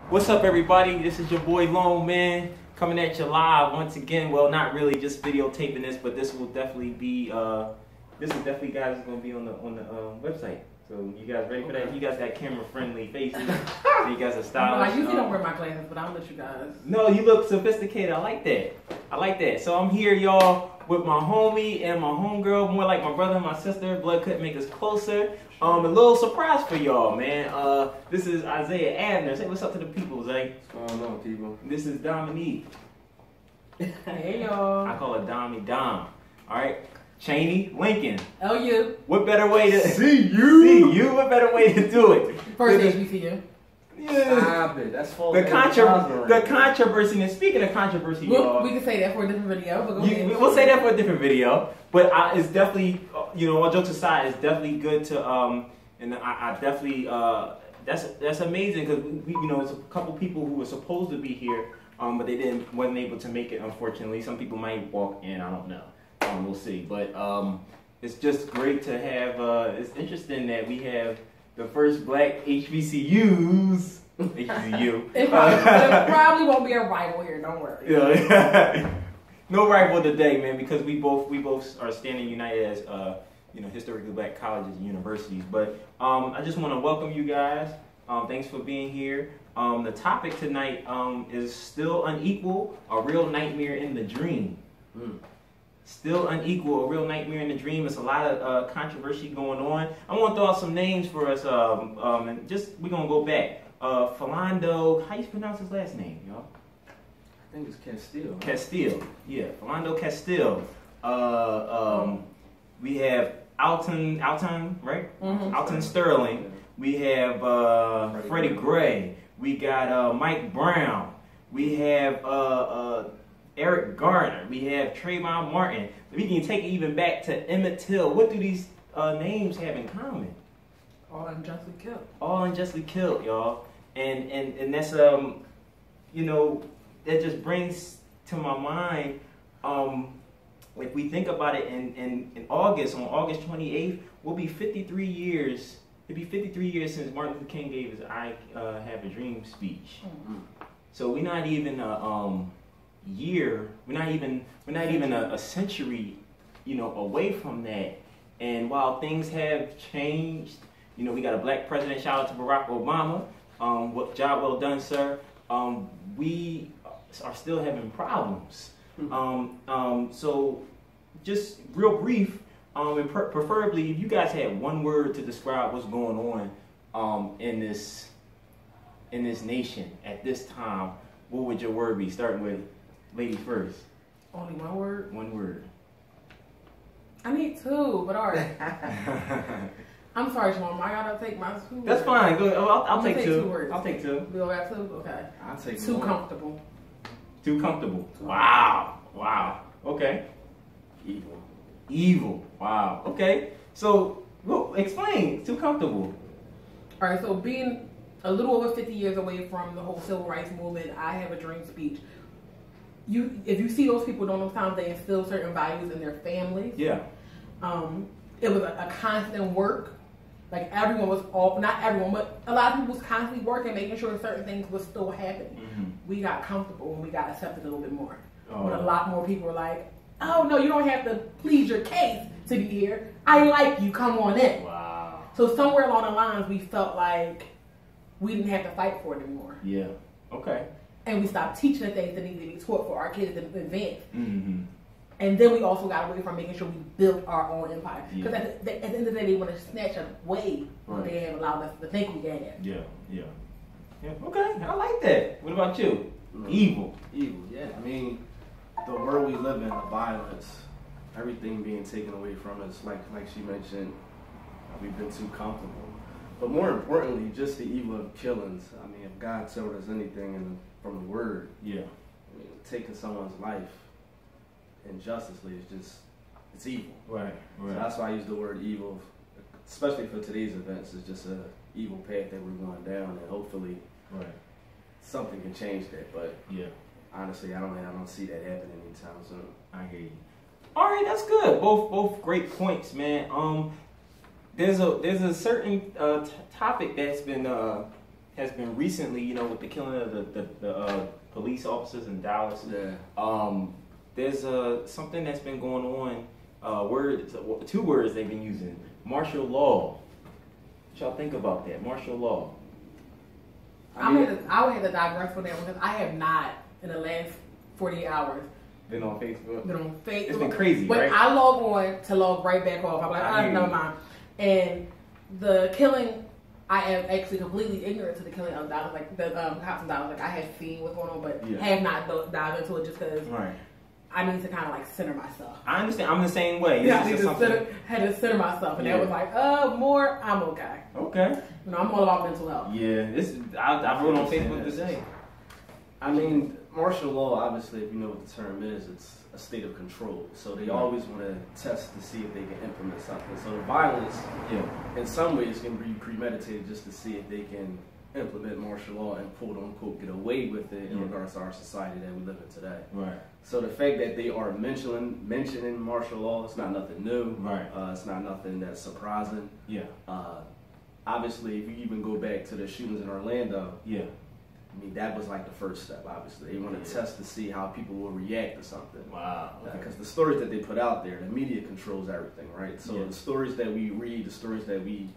What's up, everybody? This is your boy Lone Man coming at you live once again. Well, not really, just videotaping this, but this will definitely be guys going to be on the website. So you guys ready for that? You guys got camera friendly faces. So you guys are stylish. I usually don't wear my glasses, but I'll let you guys. No, you look sophisticated. I like that. I like that. So I'm here, y'all, with my homie and my homegirl, more like my brother and my sister. Blood couldn't make us closer. A little surprise for y'all, man. This is Isaiah Abner. Say what's up to the people, Zay. What's going on, people? This is Dominique. Hey, y'all. I call her Dom. All right. Cheney Lincoln. LU. What better way to see you? What better way to do it? First HBCU. Yeah. Stop it. That's false. The controversy. And speaking of controversy, y'all, we can say that for a different video. But go ahead. We'll say that for a different video. But it's definitely, all jokes aside, it's definitely good to and I definitely that's amazing because we it's a couple people who were supposed to be here, but they wasn't able to make it, unfortunately. Some people might walk in. I don't know. We'll see. But it's just great to have. It's interesting that we have the first black HBCUs. HBCU. It probably won't be a rival here. Don't worry. Yeah. No rival today, man, because we both are standing united as historically black colleges and universities. But I just want to welcome you guys. Thanks for being here. The topic tonight is still unequal, a real nightmare in the dream. Still unequal, a real nightmare in the dream. It's a lot of controversy going on. I want to throw out some names for us, and we're gonna go back. Philando, how you pronounce his last name, y'all? I think it's Castile. Castile, yeah, Philando Castile. We have Alton, right? Mm-hmm. Alton Sterling. We have Freddie Gray. We got Mike Brown. We have Eric Garner. We have Trayvon Martin. We can take it even back to Emmett Till. What do these names have in common? All unjustly killed. All unjustly killed, y'all. And that's that just brings to my mind, if we think about it, in August, on August 28th, will be 53 years. It'll be 53 years since Martin Luther King gave his "I Have a Dream" speech. Mm-hmm. So we're not even a year. We're not even a century, away from that. And while things have changed, we got a black president. Shout out to Barack Obama. Job well done, sir. We are still having problems. So just real brief, and preferably if you guys had one word to describe what's going on in this nation at this time, what would your word be? Starting with ladies first. Only one word? One word. I need two, but all right. I'm sorry, Shimon. I gotta take my two. That's fine. Go ahead. I'll take two. Words. I'll take two. We all got two? Okay. I'll take too one. comfortable. Too comfortable. Wow. Okay. Evil. Wow. Okay. So, explain. Too comfortable. All right. So being a little over 50 years away from the whole civil rights movement, I Have a Dream speech. If you see those people during those times, they instill certain values in their families. Yeah. It was a constant work. Like everyone was not everyone, but a lot of people was constantly working, making sure certain things was still happening. Mm-hmm. We got comfortable and we got accepted a little bit more. When a lot more people were like, "Oh no, you don't have to plead your case to be here. I like you. Come on in." Wow. So somewhere along the lines, we felt like we didn't have to fight for it anymore. Yeah. Okay. And we stopped teaching the things that needed to be taught for our kids to advance. Mm-hmm. And then we also got away from making sure we built our own empire. Because Yeah. at the end of the day, they want to snatch away what they have allowed us to think we can have. Yeah. Okay. I like that. What about you? Evil. Yeah. I mean, the world we live in, the violence, everything being taken away from us, like she mentioned, we've been too comfortable. But more importantly, just the evil of killings. I mean, if God told us anything from the Word, Yeah. I mean, taking someone's life injustice is it's evil. Right. So that's why I use the word evil, especially for today's events. It's just an evil path that we're going down, and hopefully, something can change that. But yeah, honestly, I don't see that happening anytime soon. I hear you. All right, that's good. Both great points, man. There's a certain topic that's been has been recently, you know, with the killing of the police officers in Dallas. Yeah. There's something that's been going on. Two words they've been using: martial law. What y'all think about that? Martial law. I would have to digress for that because I have not in the last 48 hours Been on Facebook. It's been crazy, but right? I log on to log right back off. I'm like, never mind. And the killing, I am actually completely ignorant to the killing of Dallas, like the cops in Dallas. Like I have seen what's going on, but have not dived into it just because I need to kind of like center myself. I understand. I'm the same way. Yeah, I had to center myself, and that was like, more. I'm okay. Okay. You know, I'm all about mental health. Yeah, I wrote on Facebook today. I mean, martial law, obviously, if you know what the term is, it's a state of control. So they always want to test to see if they can implement something. So the violence, in some ways, can be premeditated just to see if they can implement martial law and quote unquote get away with it in regards to our society that we live in today. Right. So the fact that they are mentioning martial law, it's not nothing new. Right. It's not nothing that's surprising. Yeah. Obviously, if you even go back to the shootings in Orlando, I mean, that was like the first step, obviously. They want to test to see how people will react to something. Wow. Because the stories that they put out there, the media controls everything, right? So the stories that we read, the stories that we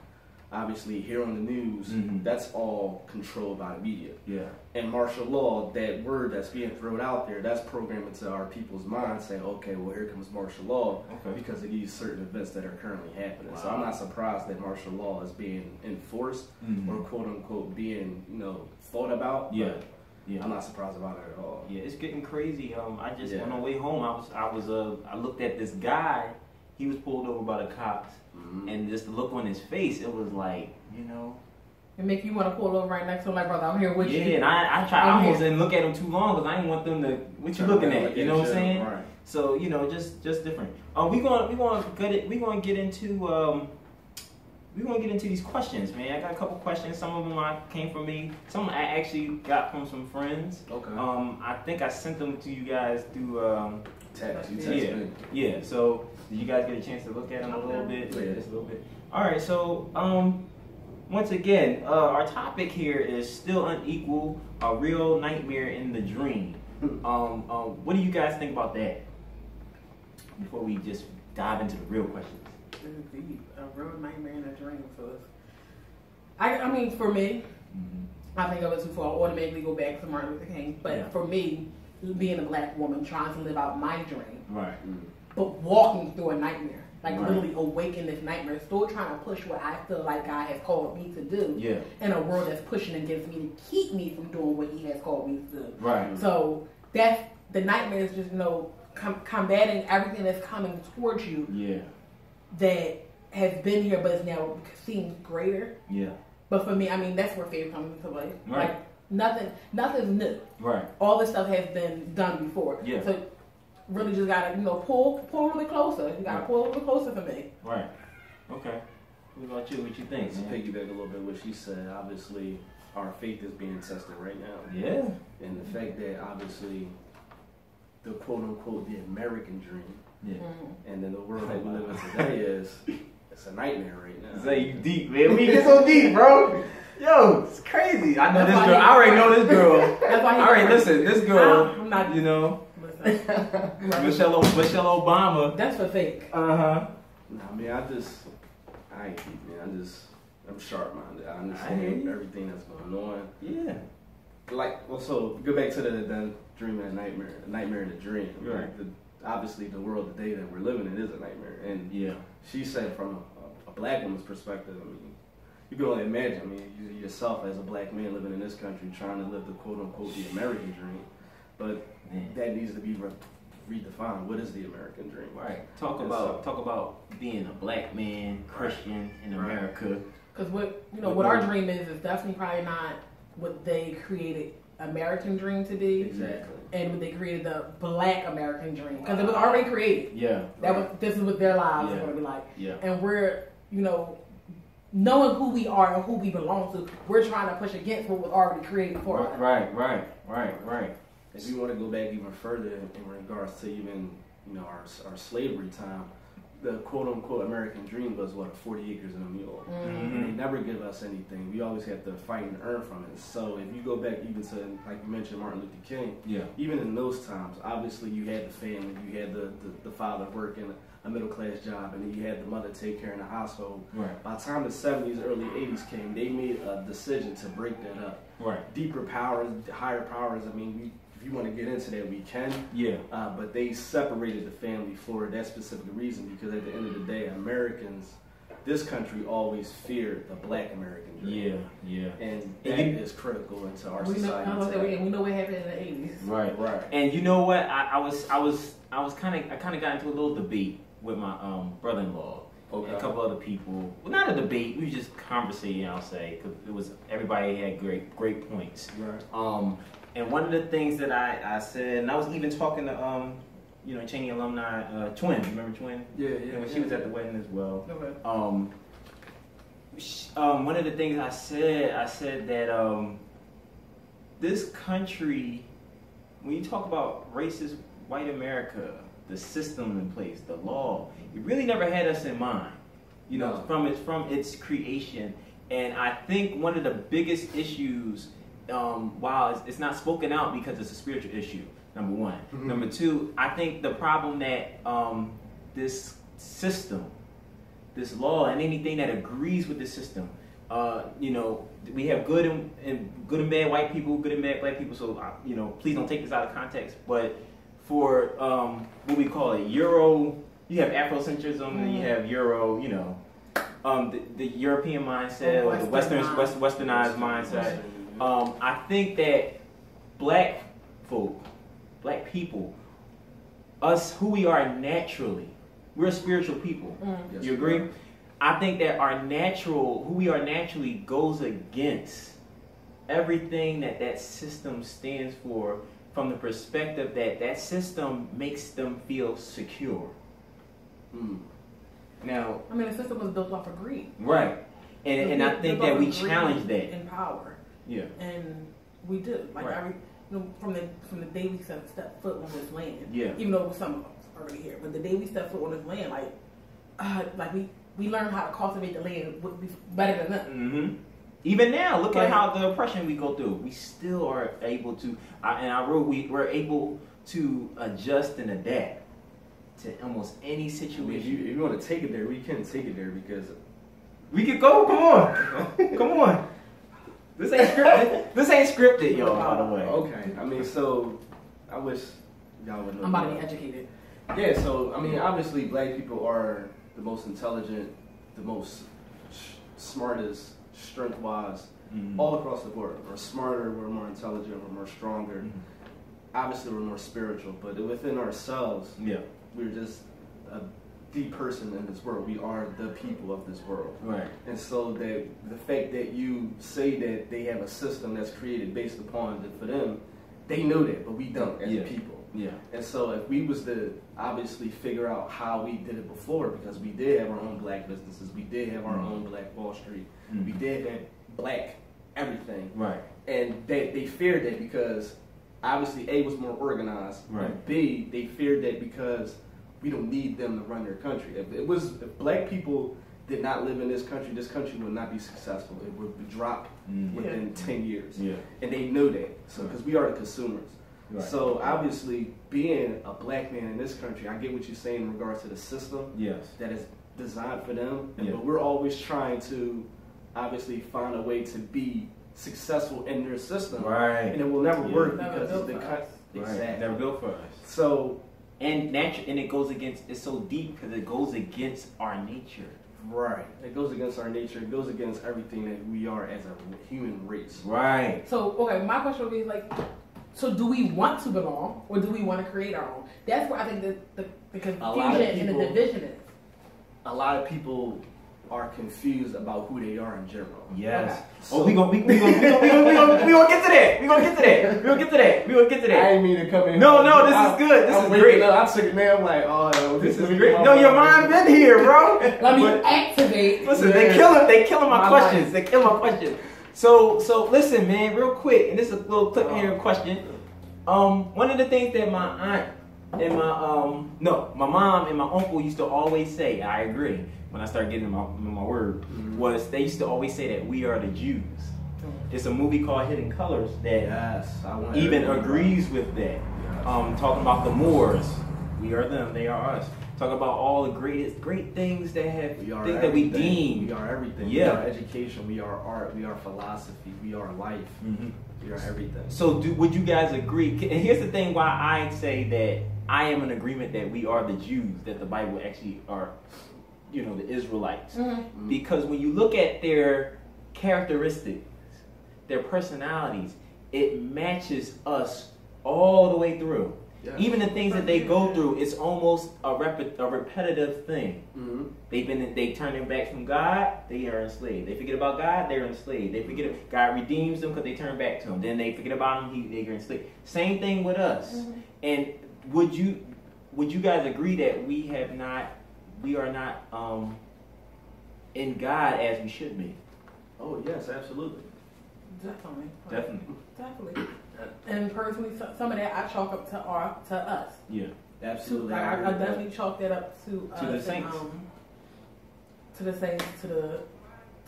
obviously hear on the news, that's all controlled by the media. Yeah. And martial law, that word that's being thrown out there, that's programmed into our people's minds saying, okay, well, here comes martial law because of these certain events that are currently happening. Wow. So I'm not surprised that martial law is being enforced or quote unquote being, thought about. Yeah. Yeah. I'm not surprised about it at all. Yeah, it's getting crazy. I just on the way home, I looked at this guy. He was pulled over by the cops, and just the look on his face, it was like, it make you want to pull over right next to him, like, brother, I'm here with you. Yeah, and I almost didn't look at him too long because I didn't want them to. What you looking at? You know what I'm saying? Right. So just different. We gonna get into these questions, man. I got a couple questions. Some of them came from me. Some I actually got from some friends. Okay. I think I sent them to you guys through text. Yeah. So did you guys get a chance to look at them a little bit? Yeah, just a little bit. All right. So once again, our topic here is still unequal, a real nightmare in the dream. What do you guys think about that? Before we just dive into the real questions. Indeed, a real nightmare in a dream. So I mean, for me, I think I was too far. I automatically go back to Martin Luther King. But for me, being a black woman trying to live out my dream, but walking through a nightmare, like literally awaken this nightmare, still trying to push what I feel like God has called me to do, in a world that's pushing against me to keep me from doing what He has called me to do. Right. So that's the nightmare is just combating everything that's coming towards you. Yeah. That has been here, but is now seems greater. Yeah. But for me, I mean, that's where faith comes into play. Right. Like nothing's new. Right. All this stuff has been done before. Yeah. So really just gotta, pull really closer. You gotta pull a little closer for me. Right. Okay. What about you? What you think? To piggyback a little bit what she said, obviously our faith is being tested right now. Yeah. And the fact that obviously the quote unquote the American dream. Yeah. And then the world that we live in today it's a nightmare right now. Say you deep, man. We get so deep, bro. Yo, it's crazy. I know this girl. I already know this girl. That's why all right, listen, this girl, I'm not, Michelle Obama. That's for fake. Nah, man, I ain't deep, man. I'm sharp-minded. I understand everything that's going on. Yeah. So go back to the dream and nightmare. A nightmare in a dream. Right. Obviously, the world today that we're living in is a nightmare. And she said from a black woman's perspective, I mean, you can only imagine. I mean, you yourself as a black man living in this country trying to live the quote-unquote the American dream. But that needs to be redefined. What is the American dream? Right. Talk about being a black man, Christian in America. Because what our dream is definitely probably not what they created American dream to be. Exactly. And what they created the black American dream. Because it was already created. Yeah. This is what their lives are going to be like. Yeah. And we're, knowing who we are and who we belong to, we're trying to push against what was already created for us. Right. If you want to go back even further in regards to even, our slavery time, the quote-unquote American dream was, 40 acres and a mule. And they never give us anything. We always have to fight and earn from it. So if you go back even to, like you mentioned, Martin Luther King, even in those times, obviously you had the family, you had the father working a middle-class job, and then you had the mother take care of the household. Right. By the time the 70s, early 80s came, they made a decision to break that up. Right. Deeper powers, higher powers, I mean, if you want to get into that, we can. Yeah. But they separated the family for that specific reason, because at the end of the day, Americans, this country always feared the Black American dream. Yeah. And that is critical into our society. We know what happened in the 80s. Right. And you know what? I kind of got into a little debate with my brother-in-law. Okay. And a couple other people. Well, not a debate. We were just conversating, I'll say, because it was everybody had great points. Right. And one of the things that I said, and I was even talking to Cheney alumni Twin. Remember Twin? Yeah. When she was at the wedding as well. Okay. One of the things I said that this country, when you talk about racist white America, the system in place, the law, it really never had us in mind. From its creation. And I think one of the biggest issues, while it's not spoken out because it's a spiritual issue, number one. Mm-hmm. Number two, I think the problem that this system, this law, and anything that agrees with the system, we have good and bad white people, good and bad black people. So please don't take this out of context. But for what we call it, Euro, you have Afrocentrism, and you have Euro, the European mindset, or the westernized mindset. I think that black folk, black people, us who we are naturally, we're spiritual people. Yes, you agree? I think that who we are naturally goes against everything that system stands for, from the perspective that system makes them feel secure. Now, I mean, the system was built off of greed. Right. And I think that we challenge that. In power. Yeah. And we do. Like, right. From the day we stepped foot on this land. Yeah. Even though some of us already here, but the day we stepped foot on this land, we learned how to cultivate the land better than nothing. Mm-hmm. Even now, look at how the oppression we go through. We still are able to, and I wrote, we're able to adjust and adapt to almost any situation. I mean, if you want to take it there, we can take it there, because we could go. Come on. This ain't scripted. This ain't scripted, y'all. By the way. Okay. I mean, so I wish y'all would know. I'm about to be educated. Yeah. So I mean, obviously, black people are the most intelligent, the most smartest, strength-wise, all across the board. We're smarter. We're more intelligent. We're more stronger. Mm-hmm. Obviously, we're more spiritual, but within ourselves, we're just the person in this world. We are the people of this world. Right. And so that the fact that you say that they have a system that's created based upon for them, they know that, but we don't as a people. Yeah. And so if we was to obviously figure out how we did it before, because we did have our own black businesses, we did have our own black Wall Street, we did have black everything. Right. And they feared that because obviously A was more organized, and B, they feared that because we don't need them to run their country. If black people did not live in this country would not be successful. It would drop within 10 years. Yeah. And they know that. So because we are the consumers. Right. So obviously, being a black man in this country, I get what you're saying in regards to the system that is designed for them. But we're always trying to obviously find a way to be successful in their system. Right. And it will never work because of the exactly. Never built for us. So and it goes against, it's so deep because it goes against our nature. Right. It goes against our nature. It goes against everything that we are as a human race. Right. So, okay, my question would be so do we want to belong or do we want to create our own? That's where I think the confusion and the division is. A lot of people are confused about who they are in general. Yes. Okay. So, we gonna get to that. We gonna get to that. I didn't mean to come in. No, this is good. This is great. I'm sitting there. I'm like, oh, this is great. No, your mind been here, bro. Let me activate. Listen, they killing my questions. Life. They killing my questions. So listen, man, real quick, and this is a little clip here question. One of the things that my aunt and my mom and my uncle used to always say, I agree, when I started getting my word, was they used to always say that we are the Jews. It's a movie called Hidden Colors that even agrees with that. Yes. Talking about the Moors, we are them, they are us. Talking about all the great things that that we deem. We are everything. Yeah. We are education, we are art, we are philosophy, we are life. We are everything. So would you guys agree? And here's the thing why I say that I am in agreement that we are the Jews, that the Bible actually are, the Israelites. Because when you look at their characteristics, their personalities, it matches us all the way through. Yeah. Even the things that they go through, it's almost a repetitive thing. They turn their backs from God, they are enslaved. They forget about God, they're enslaved. They forget God redeems them because they turn back to Him. Then they forget about Him, they're enslaved. Same thing with us. And would you guys agree that we are not in God as we should be? Oh yes, absolutely. Definitely. And personally, some of that I chalk up to us. Yeah, absolutely. I definitely chalk that up to us. To the saints. To the saints, to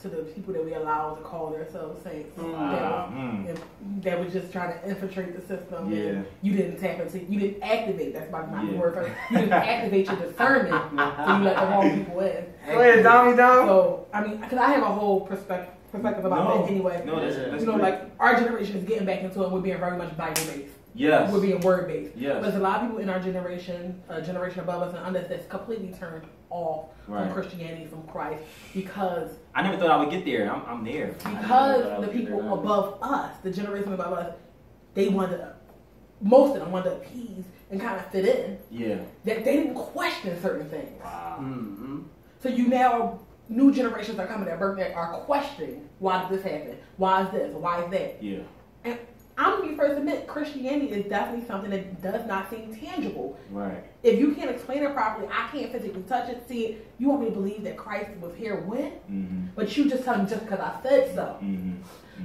the people that we allow to call themselves saints. That was just trying to infiltrate the system. Yeah. And you didn't activate. That's my word for it. You didn't activate your discernment, so you let the wrong people in. Go ahead, Dom. So I mean, because I have a whole perspective about that anyway. No, that's like our generation is getting back into it. We're being very much Bible based. Yes. We're being word based. Yes. But there's a lot of people in our generation above us and under us that's completely turned off from Christianity, from Christ, because I never thought I would get there. I'm there. Because the people above us, the generation above us, most of them wanted to appease and kind of fit in. Yeah. That they didn't question certain things. Wow. So you now. New generations are coming at birthday are questioning why did this happen? Why is this? Why is that? Yeah. And I'm gonna be first to admit Christianity is definitely something that does not seem tangible. Right. If you can't explain it properly, I can't physically touch it, see it. You want me to believe that Christ was here when? But you just tell me just because I said so.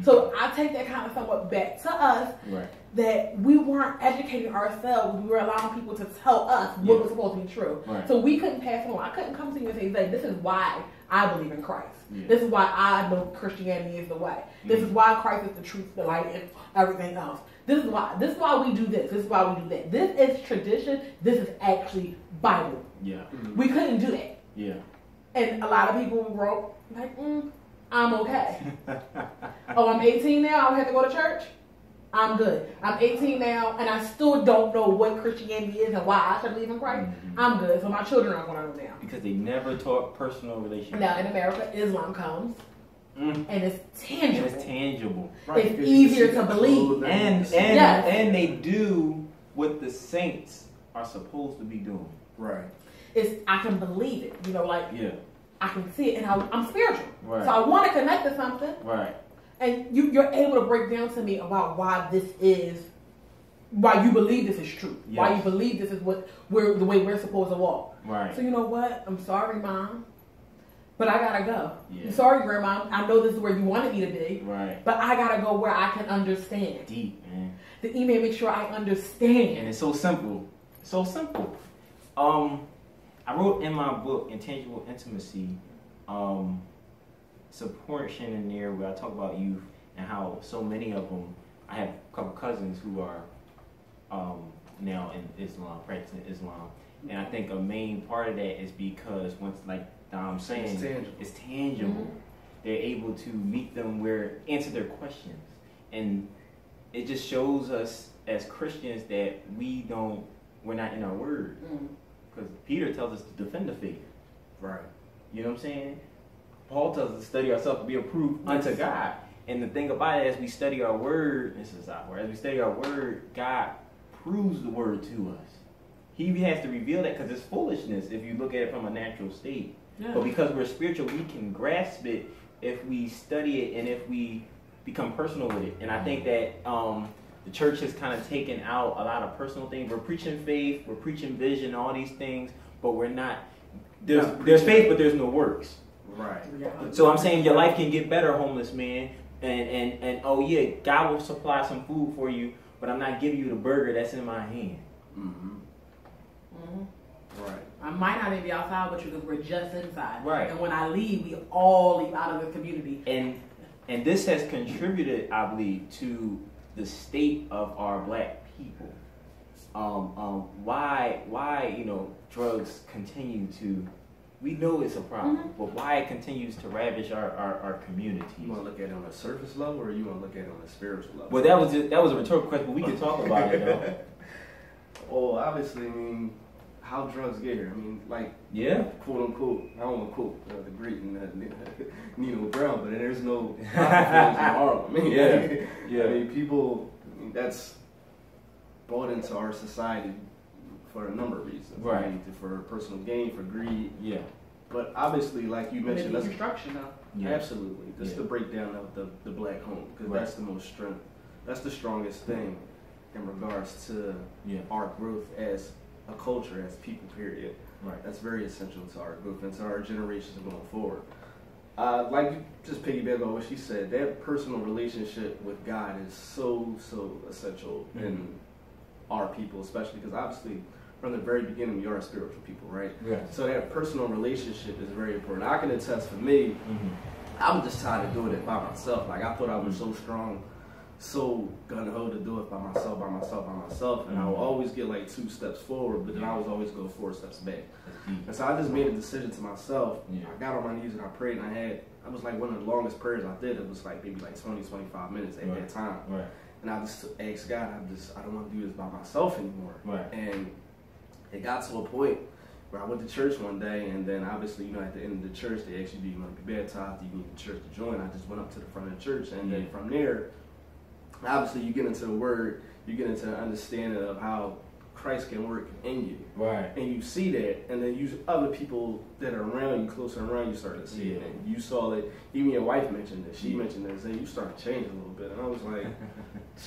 So I take that kind of somewhat back to us. Right. That we weren't educating ourselves. We were allowing people to tell us what was supposed to be true. Right. So we couldn't pass it on. I couldn't come to you and say, this is why I believe in Christ. Yeah. This is why I know Christianity is the way. This is why Christ is the truth, the light, and everything else. This is why we do this. This is why we do that. This is tradition. This is actually Bible. Yeah. We couldn't do that. Yeah. And a lot of people wrote like, I'm okay. Oh, I'm 18 now. I don't have to go to church. I'm good. I'm 18 now, and I still don't know what Christianity is and why I should believe in Christ. I'm good. So my children aren't going to know now. Because they never taught personal relationships. Now, in America, Islam comes, and it's tangible. It's tangible. Right. It's easier to believe. And they do what the saints are supposed to be doing. Right. I can believe it. Yeah. I can see it, and I'm spiritual. Right. So I want to connect to something. Right. And you're able to break down to me about why you believe this is true. Yes. Why you believe this is the way we're supposed to walk. Right. So you know what? I'm sorry, Mom, but I gotta go. Yeah. I'm sorry, Grandma. I know this is where you wanted me to be. Right. But I gotta go where I can understand. Deep, man. The email make sure I understand. And it's so simple. So simple. I wrote in my book, Intangible Intimacy, it's a portion in there where I talk about youth and how so many of them, I have a couple cousins who are now in Islam, practicing Islam. And I think a main part of that is because once, like Dom's saying, it's tangible. They're able to meet them answer their questions. And it just shows us as Christians that we're not in our word. Because Peter tells us to defend the faith. Right. You know what I'm saying? Paul tells us to study ourselves to be approved unto God. And the thing about it, as we study our word, as we study our word, God proves the word to us. He has to reveal that because it's foolishness if you look at it from a natural state. Yeah. But because we're spiritual, we can grasp it if we study it and if we become personal with it. And I think that the church has kind of taken out a lot of personal things. We're preaching faith, we're preaching vision, all these things, but we're not. There's faith, but there's no works. Right. So I'm saying your life can get better, homeless man, and oh yeah, God will supply some food for you, but I'm not giving you the burger that's in my hand. Right. I might not even be outside with you because we're just inside. Right. And when I leave, we all leave out of the community. And this has contributed, I believe, to the state of our black people. Why drugs continue to, we know it's a problem, but why it continues to ravage our communities. You want to look at it on a surface level, or you want to look at it on a spiritual level? Well, that was a rhetorical question, but we can talk about it, though. Well, obviously, I mean, how drugs get here. I mean, like, quote unquote, I don't want to quote the great Nino Brown, but there's no profit in Harlem. I mean, I mean, people, that's brought into our society for a number of reasons. Right. I mean, for personal gain, for greed. Yeah. But obviously, like you mentioned, that's destruction, though. Yeah. Absolutely. That's the breakdown of the black home, because that's the most strength. That's the strongest thing in regards to our growth as a culture, as people, period. Right. That's very essential to our growth and to our generations going forward. Like you just piggyback on what she said, that personal relationship with God is so essential in our people, especially because obviously from the very beginning we are spiritual people, right? Yeah. So that personal relationship is very important. I can attest for me, I'm just tired of doing it by myself. Like I thought I was so strong, so gung-ho to do it by myself, and I would always get like 2 steps forward, but then I was always go 4 steps back. And so I just made a decision to myself. I got on my knees and I prayed, and I was like one of the longest prayers I did. It was like maybe like 20-25 minutes at that time. Right. And I just asked God, I don't want to do this by myself anymore. Right. And it got to a point where I went to church one day, and then obviously, at the end of the church, they asked you, do you want to be baptized? Do you need the church to join? I just went up to the front of the church, and then from there, obviously, you get into the Word, you get into the understanding of how Christ can work in you. Right. And you see that, and then other people that are around you, closer around you, start to see it. And you saw that, even your wife mentioned it, she mentioned it, and you started changing a little bit. And I was like,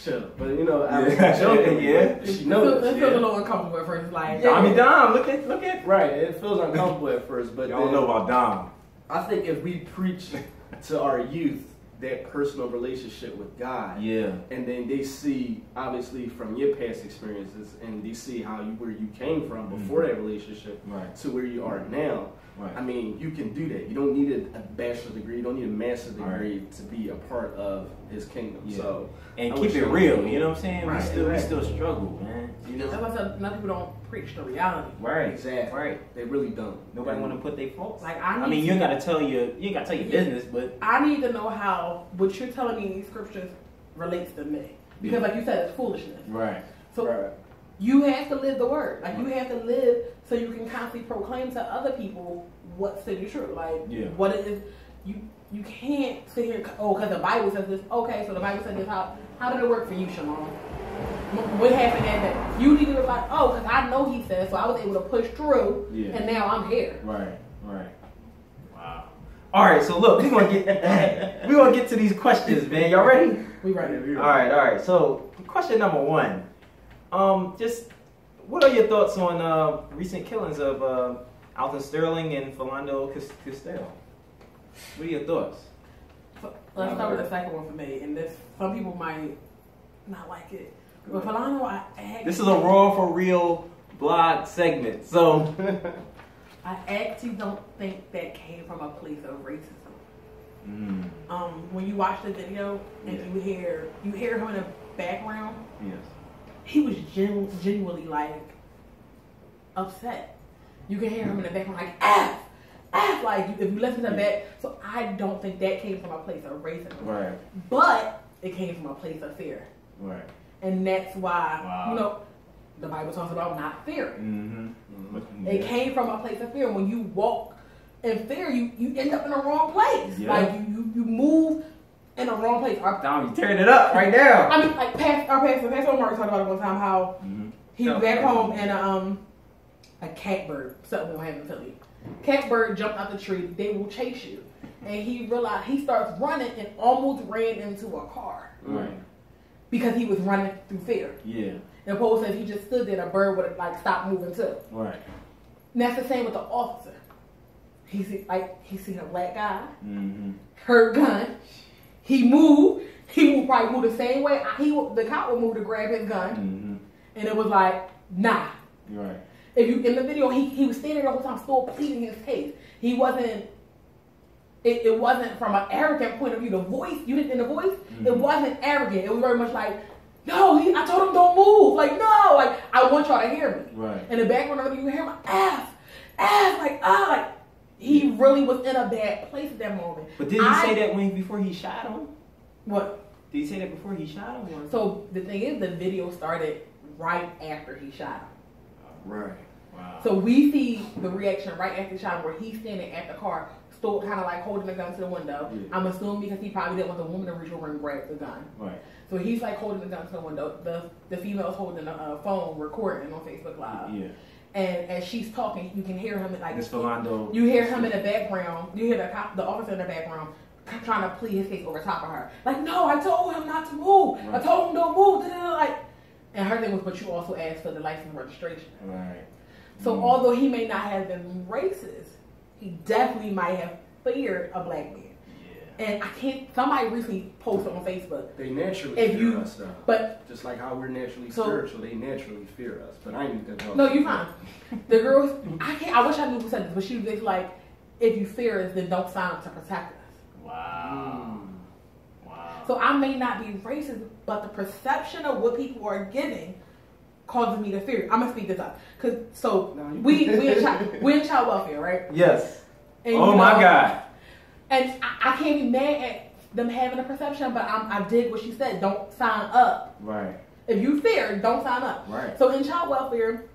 shut up. But, I was joking. She knows. It feels a little uncomfortable at first. Like, Dom, look at. Right, it feels uncomfortable at first, but y'all don't know about Dom. I think if we preach to our youth that personal relationship with God, and then they see, obviously, from your past experiences, and they see where you came from before that relationship to where you are now. Right. I mean, you can do that. You don't need a bachelor's degree. You don't need a master's degree to be a part of His kingdom. Yeah. So, and keep it real. You know what I'm saying? Right. We still struggle, man. That's why I said, enough people don't preach the reality. Right. Exactly. Right. They really don't. Nobody want to put their faults. Like you ain't got to tell your business, but I need to know how what you're telling me in these scriptures relates to me, because like you said, it's foolishness. Right. So you have to live the word. Like you have to live so you can constantly proclaim to other people what's to be true. Like what it is. You can't sit here. Because the Bible says this. Okay, so the Bible said this. How did it work for you, Shalom? What happened that you needed to like, because I know He said, so I was able to push through, and now I'm here. Right. Wow. All right, so look, we're gonna get to these questions, man. Y'all ready? We ready. All right. So, question number 1. Just what are your thoughts on recent killings of Alton Sterling and Philando Castile? What are your thoughts? Let's start with the second one for me, and some people might not like it. But Philando, this is a Raw for Real blog segment, so I actually don't think that came from a place of racism. When you watch the video and you hear him in the background, he was genuinely like upset. You can hear him in the background like F, like if you listen to that. So I don't think that came from a place of racism. Right. But it came from a place of fear. Right. And that's why, the Bible talks about not fearing. It came from a place of fear. When you walk in fear, you end up in the wrong place. Yeah. Like you move in the wrong place. Dom, you tearing it up right now. I mean, like Pastor Mark talked about it one time how he was back home and a catbird, something will happen to Philly. Catbird jumped out the tree. They will chase you, and he realized he starts running and almost ran into a car. Right. Because he was running through fear. Yeah. And Paul said if he just stood there, the bird would have stopped moving too. Right. And that's the same with the officer. He seen a black guy, her gun. He moved. He would probably move the same way. The cop would move to grab his gun. And it was like, nah. Right. if you in the video, he was standing the whole time still pleading his case. He wasn't. It wasn't from an arrogant point of view. The voice, you didn't in the voice, it wasn't arrogant. It was very much like, no, I told him don't move. Like, no, like, I want y'all to hear me. Right. In the background of it, you hear my ass, like, he really was in a bad place at that moment. But did he say that before he shot him? What? Did he say that before he shot him? Or? So the thing is, the video started right after he shot him. Right. Wow. So we see the reaction right after he shot him, where he's standing at the car, still kind of like holding the gun to the window. Yeah. I'm assuming because he probably didn't want the woman to reach over and grab the gun. Right. So he's like holding the gun to the window. The female's holding a phone recording on Facebook Live. Yeah. And as she's talking, you can hear him like Miss Philando. You hear him in the background. You hear the officer in the background trying to plead his case over top of her. Like, no, I told him not to move. Right. I told him don't move. Like, and her thing was, but you also asked for the license and registration. Right. So although he may not have been racist, he definitely might have feared a black man. Yeah. And I can't. Somebody recently posted on Facebook. They naturally fear us, though. But just like how we're naturally spiritual, they naturally fear us. But I ain't gonna talk. No, you fine. The girls, I wish I knew who said this, but she was like, if you fear us, then don't sign up to protect us. Wow. Wow. So I may not be racist, but the perception of what people are giving causes me to fear. I'm gonna speed this up, we in child welfare, right? Yes. And, my God. And I can't be mad at them having a perception, but I did what she said. Don't sign up. Right. If you fear, don't sign up. Right. So in child welfare,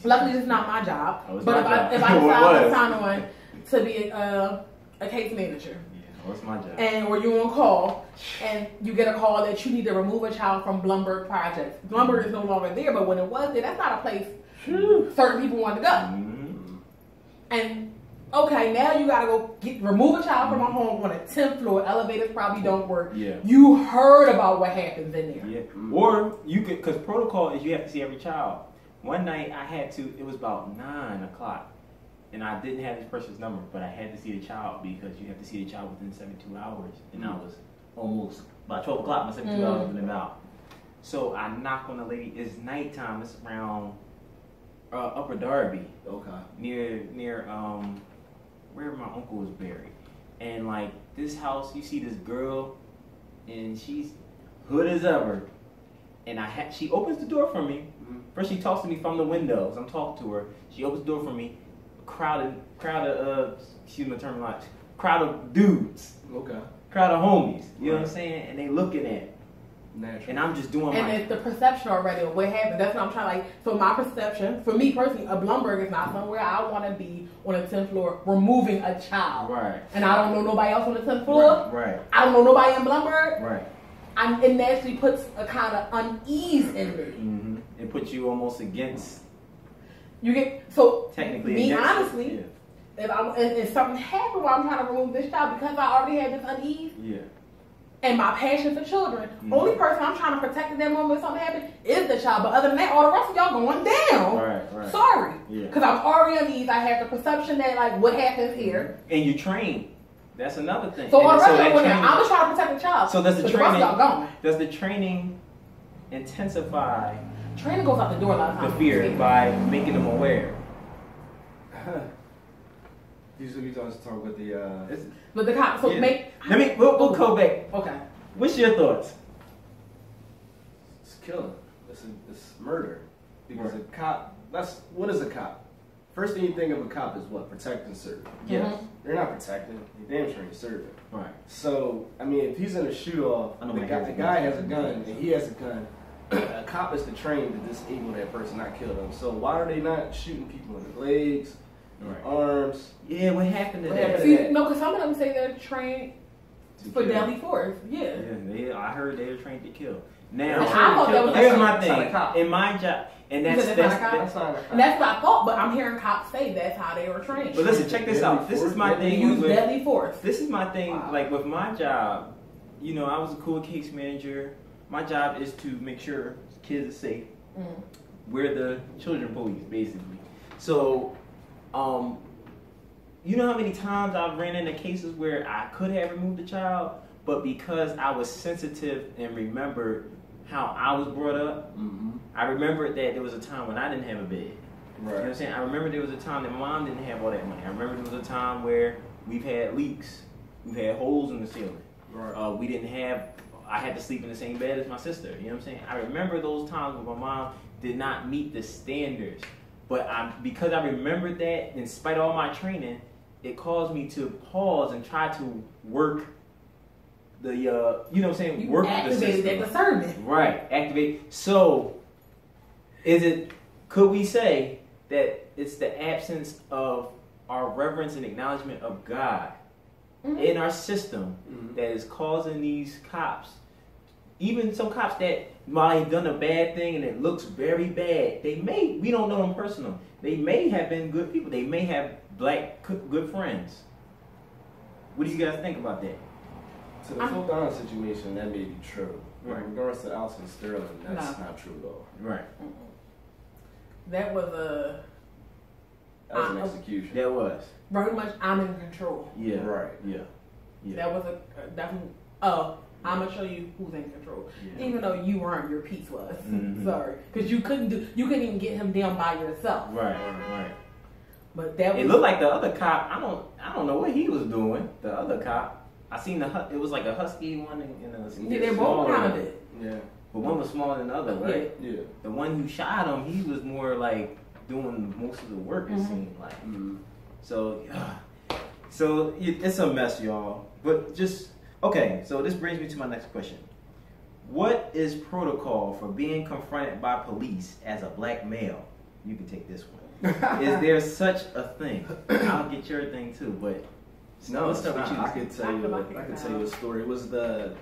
luckily this is not my job. But if I sign on to be a case manager. What's my job? And or you're on call and you get a call that you need to remove a child from Blumberg Projects. Blumberg is no longer there, but when it was there, that's not a place certain people wanted to go. Mm-hmm. And okay, now you gotta go remove a child from a home on a 10th floor. Elevators probably don't work. Yeah. You heard about what happens in there. Yeah. Or you could, because protocol is you have to see every child. One night I had to. It was about 9 o'clock. And I didn't have this person's number, but I had to see the child because you have to see the child within 72 hours. And I was almost about 12 o'clock, my 72 hours went out. So I knock on the lady. It's nighttime. It's around Upper Darby. Okay. Near where my uncle was buried. And like this house, you see this girl, and she's hood as ever. And she opens the door for me. Mm-hmm. First she talks to me from the windows. I'm talking to her. She opens the door for me. Crowd of excuse my terminology, crowd of dudes. Okay. Crowd of homies. You know what I'm saying? And they looking at. Natural. And I'm just doing and it's the perception already of what happened. That's what I'm trying so my perception, for me personally, a Blumberg is not somewhere I want to be on a 10th floor removing a child. Right. And I don't know nobody else on the 10th floor. Right. I don't know nobody in Blumberg. Right. It naturally puts a kind of unease in me. Mm-hmm. It puts you almost against. You get so technically me honestly. Yeah. If something happened while I'm trying to remove this child because I already had this unease. Yeah. And my passion for children, only person I'm trying to protect in that moment if something happened is the child. But other than that, all the rest of y'all going down. Right. Sorry. Yeah. Because I'm already uneasy. I have the perception that like what happens here. And you train. That's another thing. So all the rest of y'all I'm just trying to protect the child. So does the training? The rest of y'all going. Does the training intensify? Training goes out the door a lot of times. The fear by making them aware. Usually we just talk with the. With the cops. So we'll go back. Okay. What's your thoughts? It's killing. It's murder. Because a cop. What is a cop? First thing you think of a cop is what? Protect and serve. Yes. Mm-hmm. They're not protecting. They're damn sure you're serving. Right. So I mean, if he's in a shoot off, the guy has a gun and he has a gun. A cop is trained to disable that person, not kill them. So why are they not shooting people in the legs, arms? Yeah, what happened to that? No, because some of them say they're trained for deadly force. Yeah. I heard they were trained to kill. Now, here's my thing. In my job, and that's what I thought. But I'm hearing cops say that's how they were trained. But listen, check this out. This is my thing. Use deadly force. This is my thing. Wow. Like with my job, I was a cool case manager. My job is to make sure kids are safe. Mm. We're the children police, basically. So, you know how many times I've ran into cases where I could have removed the child, but because I was sensitive and remembered how I was brought up, I remembered that there was a time when I didn't have a bed. You know what I'm saying? I remember there was a time that my mom didn't have all that money. I remember there was a time where we've had leaks. We've had holes in the ceiling. Right. We didn't have, I had to sleep in the same bed as my sister. You know what I'm saying? I remember those times when my mom did not meet the standards. But because I remembered that, in spite of all my training, it caused me to pause and try to work the, you know what I'm saying? You work activated the system. that discernment. Right, activate. So, could we say that it's the absence of our reverence and acknowledgement of God in our system that is causing these cops, even some cops that while they've done a bad thing and it looks very bad, we don't know them personally. They may have been good people. They may have good friends. What do you guys think about that? To the Phil Don situation, that may be true. Right. In regards to Alton Sterling, that's not true though. Right. That was That was an execution. That was. very much I'm in control. Yeah. Right. Yeah. Yeah. That was a definitely. I'm gonna show you who's in control. Yeah. Even though you weren't, your piece was. Mhm. Sorry, because you couldn't even get him down by yourself. Right. Right. But that was. It looked like the other cop. I don't know what he was doing. The other cop. I seen it was like a husky one and a Yeah, they're both smaller kind of one. it. Yeah. But one was smaller than the other, right? Yeah. The one who shot him, he was more like doing most of the work. It seemed like. So it's a mess, y'all. But just okay. So this brings me to my next question. What is protocol for being confronted by police as a black male? You can take this one. Is there such a thing? I'll get your thing too, but No, let's it's start not. with you. I could tell you a story. It was the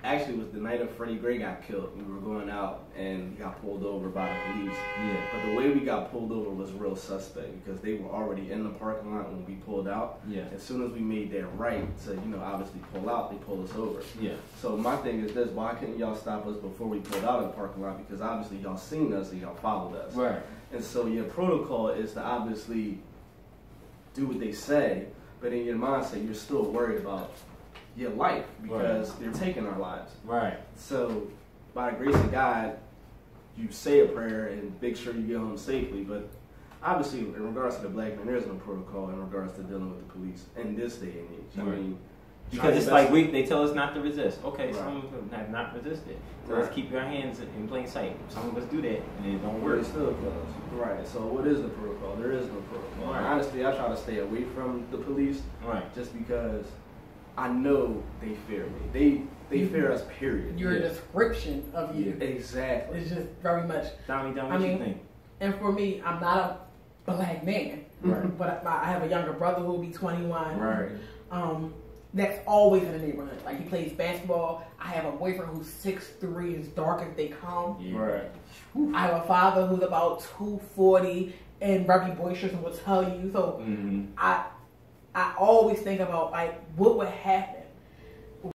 night of Freddie Gray got killed. We were going out and he got pulled over by the police. Yeah. But the way we got pulled over was real suspect because they were already in the parking lot when we pulled out. Yeah. As soon as we made that right to, obviously pull out, they pulled us over. Yeah. So my thing is this: why couldn't y'all stop us before we pulled out of the parking lot? Because obviously y'all seen us and y'all followed us. Right. And so your protocol is to obviously do what they say, but in your mindset you're still worried about your life because they're taking our lives. Right. So by the grace of God, you say a prayer and make sure you get home safely. But obviously, in regards to the black man, there is no protocol in regards to dealing with the police in this day and age. I mean, because it's like they tell us not to resist. Okay, Right. some of us have not resisted. So Right. let's keep our hands in plain sight. Some of us do that and it don't where work. it still goes. Right. So what is the protocol? There is no protocol. Right. Honestly, I try to stay away from the police. Right. Just because I know they fear me. They fear us, period. Your description of you Exactly. is just very much. Tommy, what you think? And for me, I'm not a black man, Right. but I have a younger brother who will be 21. Right. That's always in the neighborhood. Like he plays basketball. I have a boyfriend who's 6'3", as dark as they come. Yeah. Right. I have a father who's about 240 and very boisterous and will tell you. So I always think about like what would happen